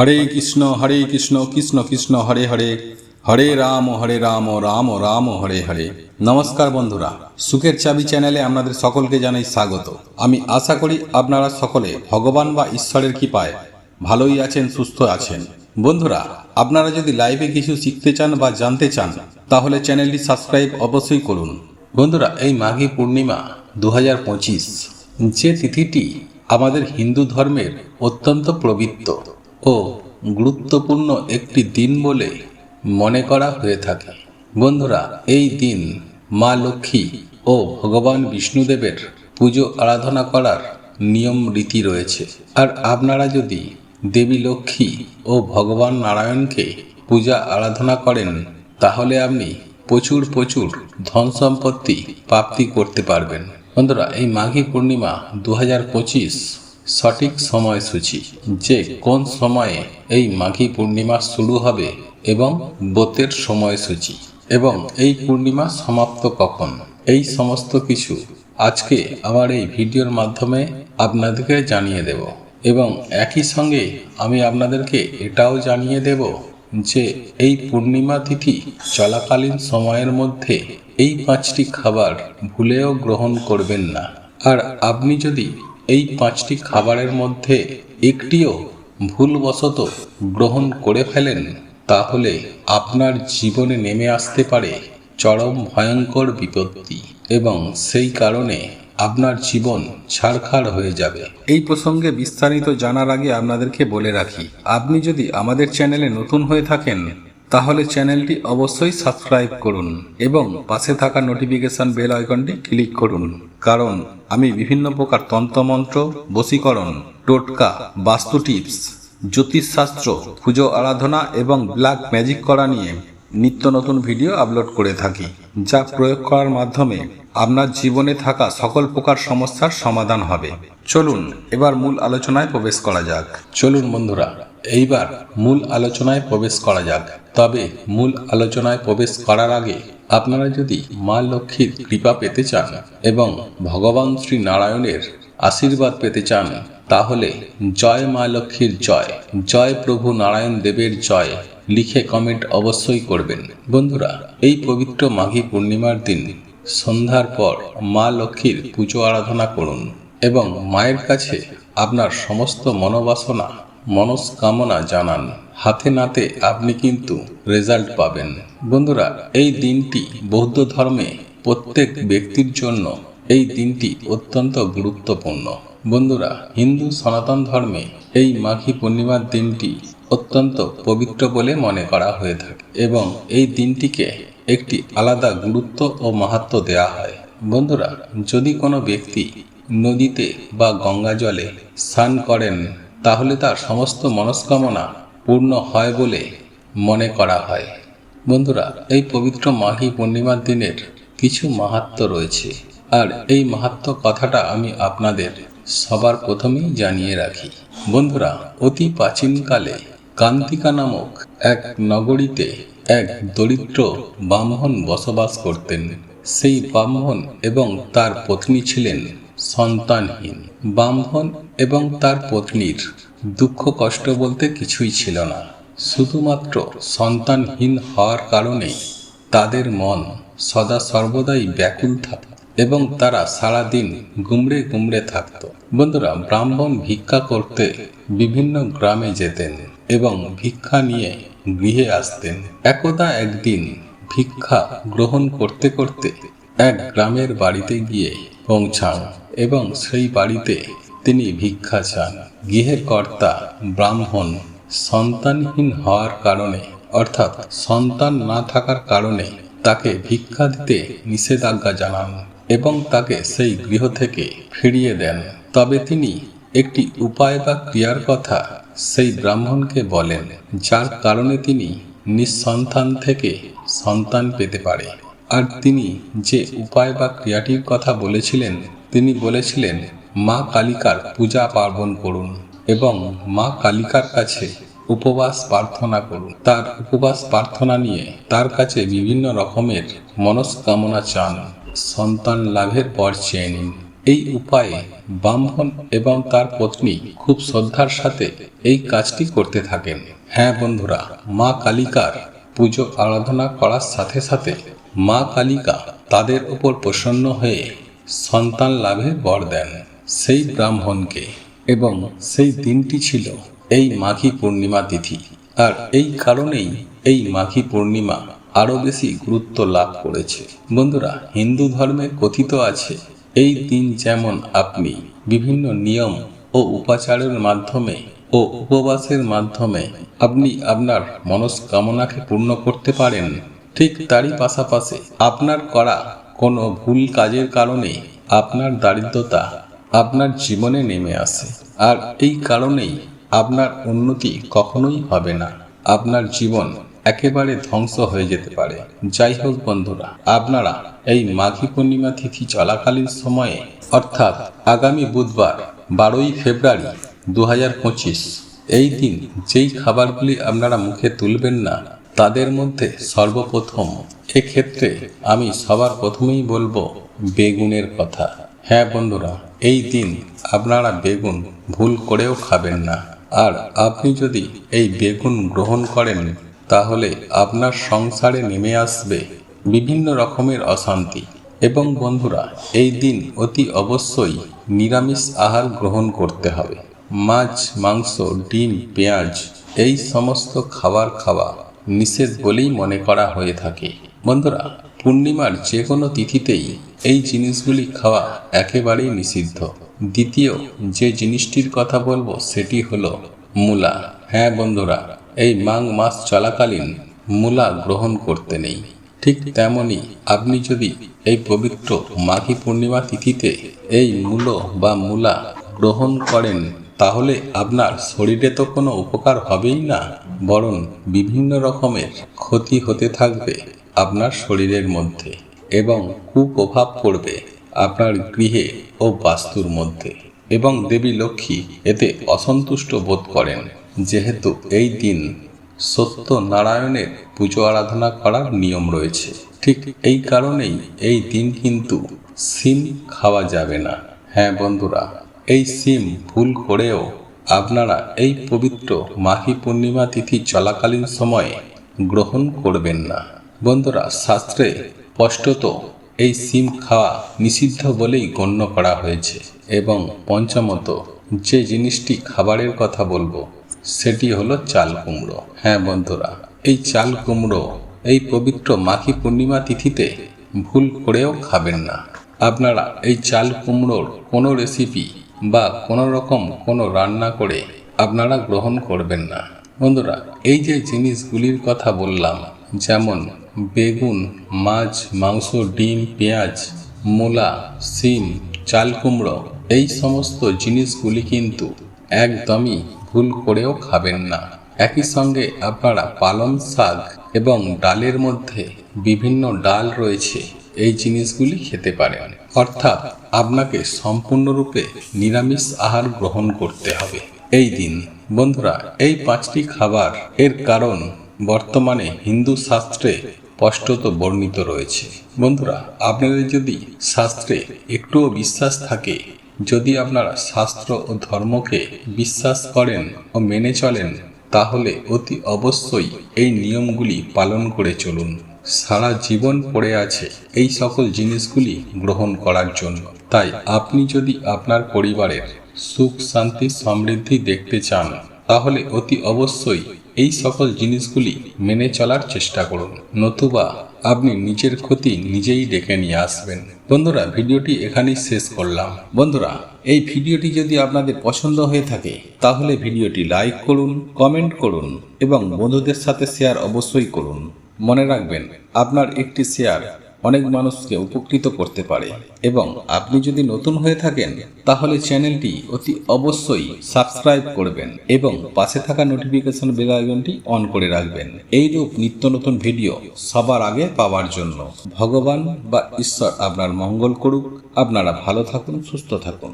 হরে কৃষ্ণ কৃষ্ণ কৃষ্ণ হরে হরে, হরে রাম রাম রাম হরে হরে। নমস্কার বন্ধুরা, সুখের চাবি চ্যানেলে আপনাদের সকলকে জানাই স্বাগত। আমি আশা করি আপনারা সকলে ভগবান বা ঈশ্বরের কৃপায় ভালোই আছেন, সুস্থ আছেন। বন্ধুরা, আপনারা যদি লাইভে কিছু শিখতে চান বা জানতে চান তাহলে চ্যানেলটি সাবস্ক্রাইব অবশ্যই করুন। বন্ধুরা, এই মাঘী পূর্ণিমা 2025 যে তিথিটি আমাদের হিন্দু ধর্মের অত্যন্ত পবিত্র ও গুরুত্বপূর্ণ একটি দিন বলে মনে করা হয়ে থাকে। বন্ধুরা, এই দিন মা লক্ষ্মী ও ভগবান বিষ্ণুদেবের পুজো আরাধনা করার নিয়ম রীতি রয়েছে। আর আপনারা যদি দেবী লক্ষ্মী ও ভগবান নারায়ণকে পূজা আরাধনা করেন তাহলে আপনি প্রচুর ধন সম্পত্তি প্রাপ্তি করতে পারবেন। বন্ধুরা, এই মাঘী পূর্ণিমা 2025 সঠিক সময়সূচি, যে কোন সময়ে এই মাঘী পূর্ণিমা শুরু হবে এবং ব্রতের সময়সূচি এবং এই পূর্ণিমা সমাপ্ত কখন, এই সমস্ত কিছু আজকে আমার এই ভিডিওর মাধ্যমে আপনাদেরকে জানিয়ে দেব। এবং একই সঙ্গে আমি আপনাদেরকে এটাও জানিয়ে দেব যে এই পূর্ণিমা তিথি চলাকালীন সময়ের মধ্যে এই 5টি খাবার ভুলেও গ্রহণ করবেন না। আর আপনি যদি এই 5টি খাবারের মধ্যে একটিও ভুলবশত গ্রহণ করে ফেলেন তাহলে আপনার জীবনে নেমে আসতে পারে চরম ভয়ঙ্কর বিপত্তি এবং সেই কারণে আপনার জীবন ছারখার হয়ে যাবে। এই প্রসঙ্গে বিস্তারিত জানার আগে আপনাদেরকে বলে রাখি, আপনি যদি আমাদের চ্যানেলে নতুন হয়ে থাকেন তাহলে চ্যানেলটি অবশ্যই সাবস্ক্রাইব করুন এবং পাশে থাকা নোটিফিকেশন বেল আইকনটি ক্লিক করুন, কারণ আমি বিভিন্ন প্রকার তন্ত্রমন্ত্র, বশীকরণ, টোটকা, বাস্তু টিপস, জ্যোতিষশাস্ত্র, পুজো আরাধনা এবং ব্ল্যাক ম্যাজিক করা নিয়ে নিত্য নতুন ভিডিও আপলোড করে থাকি, যা প্রয়োগ করার মাধ্যমে আপনার জীবনে থাকা সকল প্রকার সমস্যার সমাধান হবে। চলুন এবার মূল আলোচনায় প্রবেশ করা যাক। চলুন বন্ধুরা, এইবার মূল আলোচনায় প্রবেশ করা যাক। তবে মূল আলোচনায় প্রবেশ করার আগে আপনারা যদি মা লক্ষ্মীর কৃপা পেতে চান এবং ভগবান শ্রী নারায়ণের আশীর্বাদ পেতে চান তাহলে জয় মা লক্ষ্মীর জয়, জয় প্রভু নারায়ণ দেবের জয় লিখে কমেন্ট অবশ্যই করবেন। বন্ধুরা, এই পবিত্র মাঘী পূর্ণিমার দিন সন্ধ্যার পর মা লক্ষ্মীর পুজো আরাধনা করুন এবং মায়ের কাছে আপনার সমস্ত মনোবাসনা, মনস্কামনা জানান। হাতে নাতে আপনি কিন্তু রেজাল্ট পাবেন। বন্ধুরা, এই দিনটি বৌদ্ধ ধর্মে প্রত্যেক ব্যক্তির জন্য এই দিনটি অত্যন্ত গুরুত্বপূর্ণ। বন্ধুরা, হিন্দু সনাতন ধর্মে এই মাঘী পূর্ণিমার দিনটি অত্যন্ত পবিত্র বলে মনে করা হয়ে থাকে এবং এই দিনটিকে একটি আলাদা গুরুত্ব ও মাহাত্ম্য দেওয়া হয়। বন্ধুরা, যদি কোনো ব্যক্তি নদীতে বা গঙ্গা জলে স্নান করেন তাহলে তার সমস্ত মনস্কামনা পূর্ণ হয় বলে মনে করা হয়। বন্ধুরা, এই পবিত্র মাঘী পূর্ণিমার দিনের কিছু মাহাত্ম্য রয়েছে, আর এই মাহাত্ম্য কথাটা আমি আপনাদের সবার প্রথমেই জানিয়ে রাখি। বন্ধুরা, অতি প্রাচীনকালে কান্তিকা নামক এক নগরীতে এক দরিদ্র ব্রাহ্মণ বসবাস করতেন। সেই ব্রাহ্মণ এবং তার পত্নী ছিলেন সন্তানহীন। ব্রাহ্মণ এবং তার পত্নীর দুঃখ কষ্ট বলতে কিছুই ছিল না, শুধুমাত্র সন্তানহীন হওয়ার কারণে তাদের মন সদা সর্বদাই ব্যাকুল থাকত এবং তারা সারাদিন গুমড়ে থাকত। বন্ধুরা, ব্রাহ্মণ ভিক্ষা করতে বিভিন্ন গ্রামে যেতেন এবং ভিক্ষা নিয়ে গৃহে আসতেন। একদা একদিন ভিক্ষা গ্রহণ করতে করতে এক গ্রামের বাড়িতে গিয়ে পৌঁছান এবং সেই বাড়িতে তিনি ভিক্ষা চান। গৃহের কর্তা ব্রাহ্মণ সন্তানহীন হওয়ার কারণে, অর্থাৎ সন্তান না থাকার কারণে তাকে ভিক্ষা দিতে নিষেধাজ্ঞা জানান এবং তাকে সেই গৃহ থেকে ফিরিয়ে দেন। তবে তিনি একটি উপায় বা ক্রিয়ার কথা সেই ব্রাহ্মণকে বলেন, যার কারণে তিনি নিঃসন্তান থেকে সন্তান পেতে পারে। আর তিনি যে উপায় বা ক্রিয়াটির কথা বলেছিলেন, তিনি বলেছিলেন মা কালিকার পূজা পার্বণ করুন এবং মা কালিকার কাছে উপবাস প্রার্থনা করুন। তার উপবাস প্রার্থনা নিয়ে তার কাছে বিভিন্ন রকমের মনস্কামনা চান, সন্তান লাভের পর চেয়ে নিন। এই উপায়ে ব্রাহ্মণ এবং তার পত্নী খুব শ্রদ্ধার সাথে এই কাজটি করতে থাকেন। হ্যাঁ বন্ধুরা, মা কালিকার পুজো আরাধনা করার সাথে সাথে মা কালিকা তাদের উপর প্রসন্ন হয়ে সন্তান লাভের বর দেন সেই ব্রাহ্মণকে। এবং সেই দিনটি ছিল এই মাঘী পূর্ণিমা তিথি। আর এই কারণেই এই মাঘী পূর্ণিমা আরো বেশি গুরুত্ব লাভ করেছে। বন্ধুরা, হিন্দু ধর্মে কথিত আছে এই দিন যেমন আপনি বিভিন্ন নিয়ম ও উপাচারের মাধ্যমে ও উপবাসের মাধ্যমে আপনি আপনার মনস্কামনাকে পূর্ণ করতে পারেন, ঠিক তারই পাশাপাশি আপনার করা কোনো ভুল কাজের কারণে আপনার দারিদ্রতা আপনার জীবনে নেমে আসে। আর এই কারণেই আপনার উন্নতি কখনোই হবে না, আপনার জীবন একেবারে ধ্বংস হয়ে যেতে পারে। যাই হোক বন্ধুরা, আপনারা এই মাঘী পূর্ণিমা তিথি চলাকালীন সময়ে অর্থাৎ আগামী বুধবার 12ই ফেব্রুয়ারি 2025 এই দিন যেই খাবারগুলি আপনারা মুখে তুলবেন না, তাদের মধ্যে সর্বপ্রথম এক্ষেত্রে আমি সবার প্রথমেই বলবো বেগুনের কথা। হ্যাঁ বন্ধুরা, এই দিন আপনারা বেগুন ভুল করেও খাবেন না। আর আপনি যদি এই বেগুন গ্রহণ করেন তাহলে আপনার সংসারে নেমে আসবে বিভিন্ন রকমের অশান্তি। এবং বন্ধুরা, এই দিন অতি অবশ্যই নিরামিষ আহার গ্রহণ করতে হবে। মাছ, মাংস, ডিম, পেঁয়াজ এই সমস্ত খাবার খাওয়া নিষেধ বলেই মনে করা হয়ে থাকে। বন্ধুরা, পূর্ণিমার যে কোনো তিথিতেই এই জিনিসগুলি খাওয়া একেবারেই নিষিদ্ধ। দ্বিতীয় যে জিনিসটির কথা বলবো সেটি হলো মূলা। হ্যাঁ বন্ধুরা, এই মাঘ মাস চলাকালীন মূলা গ্রহণ করতে নেই। ঠিক তেমনি আপনি যদি এই পবিত্র মাঘী পূর্ণিমা তিথিতে এই মূলো বা মূলা গ্রহণ করেন তাহলে আপনার শরীরে তো কোনো উপকার হবেই না, বরং বিভিন্ন রকমের ক্ষতি হতে থাকবে আপনার শরীরের মধ্যে এবং কুপ্রভাব পড়বে আপনার গৃহে ও বাস্তুর মধ্যে। এবং দেবী লক্ষ্মী এতে অসন্তুষ্ট বোধ করেন, যেহেতু এই দিন সত্যনারায়ণের পুজো আরাধনা করার নিয়ম রয়েছে। ঠিক এই কারণেই এই দিন কিন্তু শিম খাওয়া যাবে না। হ্যাঁ বন্ধুরা, এই শিম ভুল করেও আপনারা এই পবিত্র মাঘী পূর্ণিমা তিথি চলাকালীন সময়ে গ্রহণ করবেন না। বন্ধুরা, শাস্ত্রে স্পষ্টত এই শিম খাওয়া নিষিদ্ধ বলেই গণ্য করা হয়েছে। এবং পঞ্চমত যে জিনিসটি খাবারের কথা বলবো সেটি হলো চাল কুমড়ো। হ্যাঁ বন্ধুরা, এই চাল কুমড়ো এই পবিত্র মাঘী পূর্ণিমা তিথিতে ভুল করেও খাবেন না। আপনারা এই চাল কুমড়োর কোনো রেসিপি বা কোনো রকম কোনো রান্না করে আপনারা গ্রহণ করবেন না। বন্ধুরা, এই যে জিনিসগুলির কথা বললাম, যেমন বেগুন, মাছ, মাংস, ডিম, পেঁয়াজ, মূলা, শিম, চাল কুমড়ো, এই সমস্ত জিনিসগুলি কিন্তু একদমই ভুল করেও খাবেন না। একই সঙ্গে আপনারা পালং শাক এবং ডালের মধ্যে বিভিন্ন ডাল রয়েছে, এই জিনিসগুলি খেতে পারেন। অর্থাৎ আপনাকে সম্পূর্ণরূপে নিরামিষ আহার গ্রহণ করতে হবে এই দিন। বন্ধুরা, এই 5টি খাবার এর কারণ বর্তমানে হিন্দু শাস্ত্রে স্পষ্টত বর্ণিত রয়েছে। বন্ধুরা, আপনাদের যদি শাস্ত্রে একটুও বিশ্বাস থাকে, যদি আপনারা শাস্ত্র ও ধর্মকে বিশ্বাস করেন ও মেনে চলেন, তাহলে অতি অবশ্যই এই নিয়মগুলি পালন করে চলুন। সারা জীবন পড়ে আছে এই সকল জিনিসগুলি গ্রহণ করার জন্য। তাই আপনি যদি আপনার পরিবারের সুখ, শান্তি, সমৃদ্ধি দেখতে চান, তাহলে অতি অবশ্যই এই সকল জিনিসগুলি মেনে চলার চেষ্টা করুন, নতুবা আপনি নিজের ক্ষতি নিজেই ডেকে নিয়ে আসবেন। বন্ধুরা, ভিডিওটি এখানেই শেষ করলাম। বন্ধুরা, এই ভিডিওটি যদি আপনাদের পছন্দ হয়ে থাকে তাহলে ভিডিওটি লাইক করুন, কমেন্ট করুন এবং বন্ধুদের সাথে শেয়ার অবশ্যই করুন। মনে রাখবেন, আপনার একটি শেয়ার অনেক মানুষকে উপকৃত করতে পারে। এবং আপনি যদি নতুন হয়ে থাকেন তাহলে চ্যানেলটি অতি অবশ্যই সাবস্ক্রাইব করবেন এবং পাশে থাকা নোটিফিকেশন বেল আইকনটি অন করে রাখবেন, এইরূপ নিত্য নতুন ভিডিও সবার আগে পাওয়ার জন্য। ভগবান বা ঈশ্বর আপনার মঙ্গল করুক। আপনারা ভালো থাকুন, সুস্থ থাকুন।